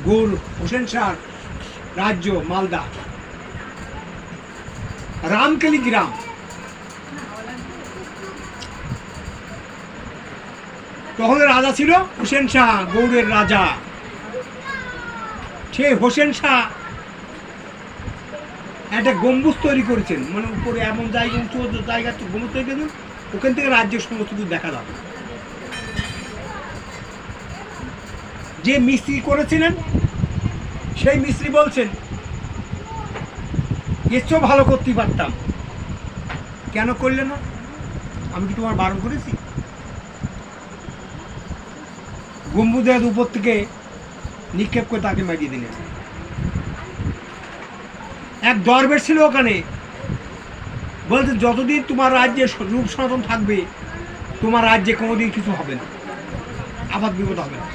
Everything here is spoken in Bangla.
গৌর হোসেন শাহ রাজ্য মালদা, রামকেলি গ্রাম। তখন রাজা ছিল হোসেন শাহ, গৌড়ের রাজা। সেই হোসেন শাহ একটা গম্বুজ তৈরি করেছেন, মানে উপরে এমন জায়গা, উঁচু জায়গা গম্বুজ তৈরি করেছেন, ওখান থেকে রাজ্যের সমস্ত কিছু দেখা যাবে। যে মিস্ত্রি করেছিলেন সেই মিস্ত্রি বলছেন, এর চেয়েও ভালো করতেই পারতাম, কেন করলে না? আমি কি তোমার বারণ করেছি? গম্বুজের উপর থেকে নিক্ষেপ করে তাকে মারিয়ে দিলেন। এক দরবেশ ছিল ওখানে, বলছে যতদিন তোমার রাজ্যে রূপ সনাতন থাকবে, তোমার রাজ্যে কোনোদিন কিছু হবে না, আপাত বিপদ হবে না।